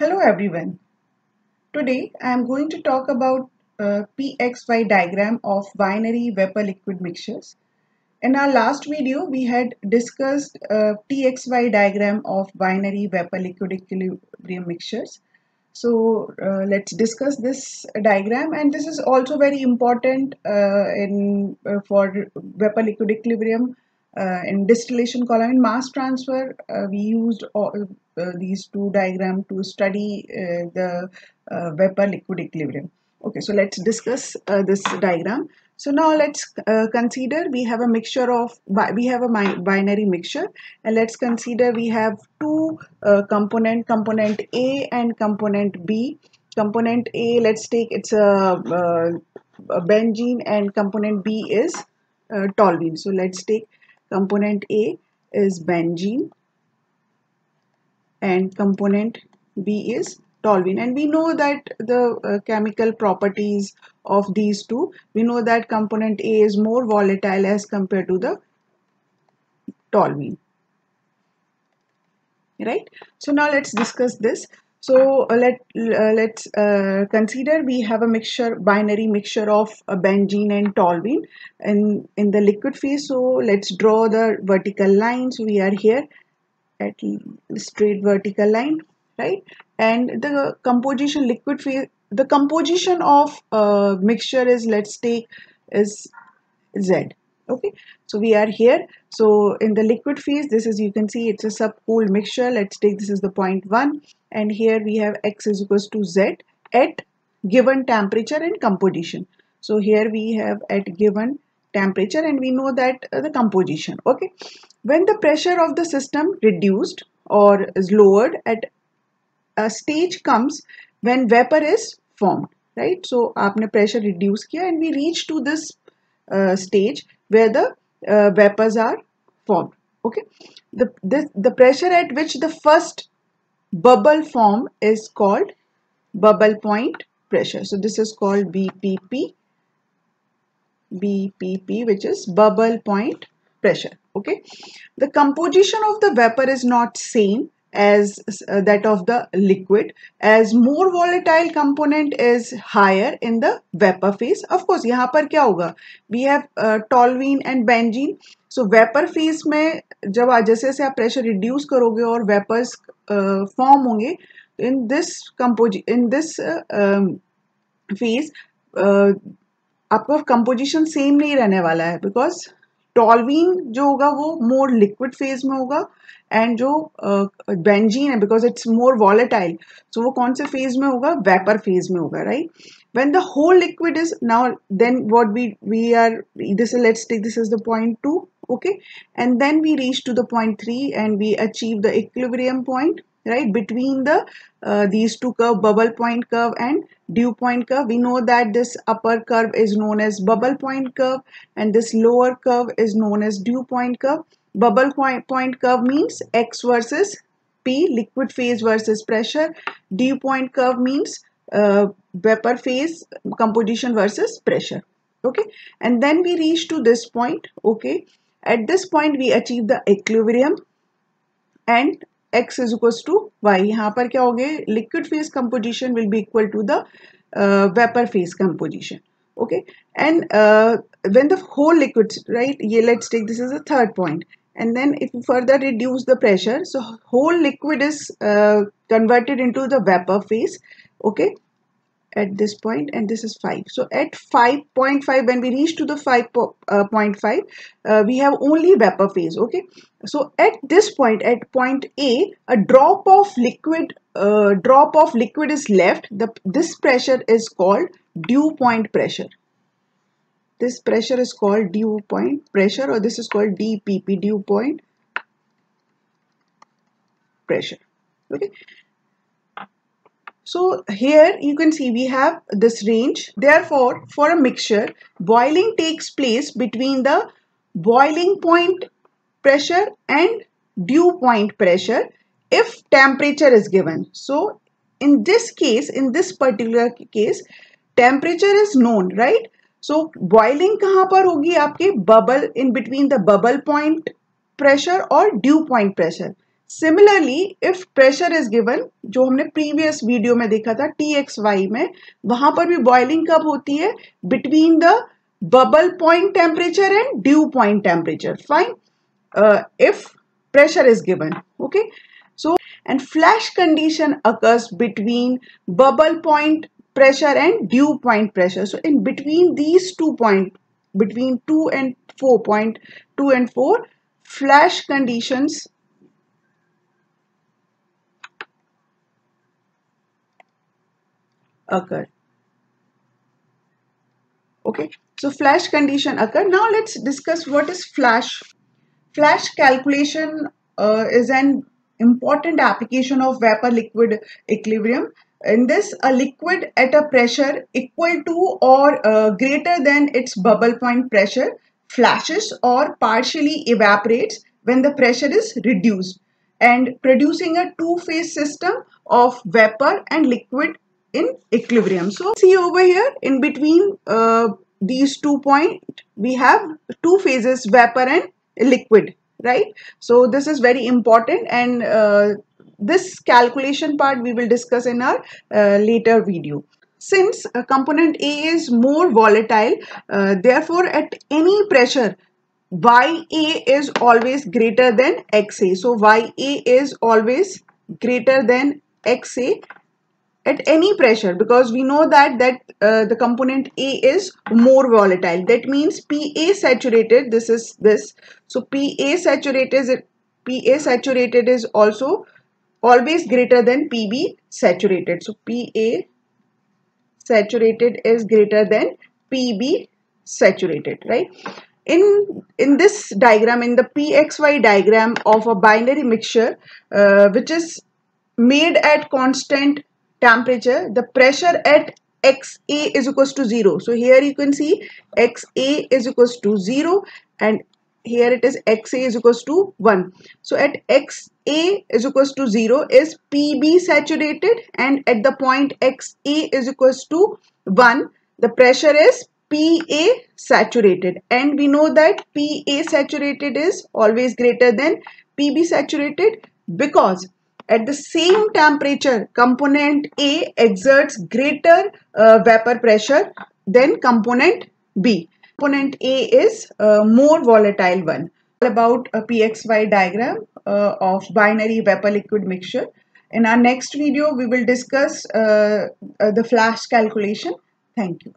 Hello everyone. Today I am going to talk about PXY diagram of binary vapor liquid mixtures. In our last video we had discussed TXY diagram of binary vapor liquid equilibrium mixtures. So let's discuss this diagram, and this is also very important in for vapor liquid equilibrium in distillation column. In mass transfer we used these two diagrams to study the vapor liquid equilibrium. Okay, so let's discuss this diagram. So now let's consider we have a mixture of binary mixture, and let's consider we have two component A and component B. Component A, let's take it's a benzene, and component B is toluene. So let's take component A is benzene and component B is toluene, and we know that the chemical properties of these two. We know that component A is more volatile as compared to the toluene, right? So now let's discuss this. So let's consider we have a binary mixture of benzene and toluene in the liquid phase. So let's draw the vertical line. So we are here at straight vertical line, right? And the composition liquid phase, the composition of mixture is, let's take, is Z. Okay, so we are here. So in the liquid phase, this is, you can see it's a subcooled mixture. Let's take, this is the point 1, and here we have X is equals to Z at given temperature and composition. So here we have at given temperature, and we know that the composition. Okay, when the pressure of the system reduced or is lowered, at a stage comes when vapor is formed, right? So आपने pressure reduce किया and we reach to this stage where the vapors are formed. Okay, the pressure at which the first bubble form is called bubble point pressure. So this is called BPP, which is bubble point pressure. Okay, the composition of the vapor is not same as that of the liquid, as more volatile component is higher in the vapor phase. Of course यहाँ पर क्या होगा, we have toluene and benzene. So vapor phase में जब जैसे जैसे आप pressure reduce करोगे और vapors form होंगे, in this phase आपका कंपोजिशन सेम नहीं रहने वाला है, बिकॉज टॉलवीन जो होगा वो मोर लिक्विड फेज में होगा, एंड जो बेंजीन है बिकॉज इट्स मोर वॉलेटाइल, सो वो कौन से फेज में होगा, वेपर फेज में होगा, right? When the whole liquid is now, then what we are, this let's take this is the point 2, okay, and then we reach to the point 3 and we achieve the equilibrium point, right, between the these two curve, bubble point curve and dew point curve. We know that this upper curve is known as bubble point curve and this lower curve is known as dew point curve. Bubble point curve means X versus P, liquid phase versus pressure. Dew point curve means vapor phase composition versus pressure. Okay, and then we reach to this point. Okay, at this point we achieve the equilibrium and X is equals to Y. यहाँ पर क्या हो गए, liquid phase composition will be equal to the vapor phase composition. Okay, and when the whole liquid, right, yeah, let's take this as a third point, and then if you further reduce the pressure, so whole liquid is converted into the vapor phase. Okay, at this point, and this is 5. So at 5.5, when we reach to the 5.5, we have only vapor phase. Okay, so at this point, at point A, a drop of liquid is left. This pressure is called dew point pressure. This pressure is called dew point pressure, or this is called DPP, dew point pressure. Okay, so here you can see we have this range. Therefore, for a mixture, boiling takes place between the boiling point pressure and dew point pressure if temperature is given. So in this case, in this particular case, temperature is known, right? So boiling कहाँ पर होगी आपके, bubble, in between the bubble point pressure or dew point pressure. Similarly, if pressure is given, जो हमने previous video में देखा था TXY में, वहां पर भी boiling कब होती है? Between the bubble point temperature and dew point temperature. Fine. If pressure is given, okay. So, and flash condition occurs between bubble point pressure and dew point pressure. So, in between these 2 points, between 2 and 4, point 2 and 4, flash conditions occur. Okay, so flash condition occur. Now let's discuss what is flash. Flash calculation is an important application of vapor liquid equilibrium. In this, a liquid at a pressure equal to or greater than its bubble point pressure flashes or partially evaporates when the pressure is reduced, and producing a two-phase system of vapor and liquid in equilibrium. So see over here, in between these 2 points, we have two phases, vapor and liquid, right? So this is very important, and this calculation part we will discuss in our later video. Since component A is more volatile, therefore at any pressure YA is always greater than XA. So YA is always greater than XA at any pressure, because we know that the component A is more volatile. That means PA saturated, this is this. So PA saturated is also always greater than PB saturated. So PA saturated is greater than PB saturated, right? In this diagram, in the PXY diagram of a binary mixture which is made at constant temperature, the pressure at XA is equals to 0. So here you can see XA is equals to 0, and here it is XA is equals to 1. So at XA is equals to 0 is PB saturated, and at the point XA is equals to 1, the pressure is PA saturated, and we know that PA saturated is always greater than PB saturated, because at the same temperature component A exerts greater vapor pressure than component B. Component A is more volatile one. About a PXY diagram of binary vapor liquid mixture. In our next video we will discuss the flash calculation. Thank you.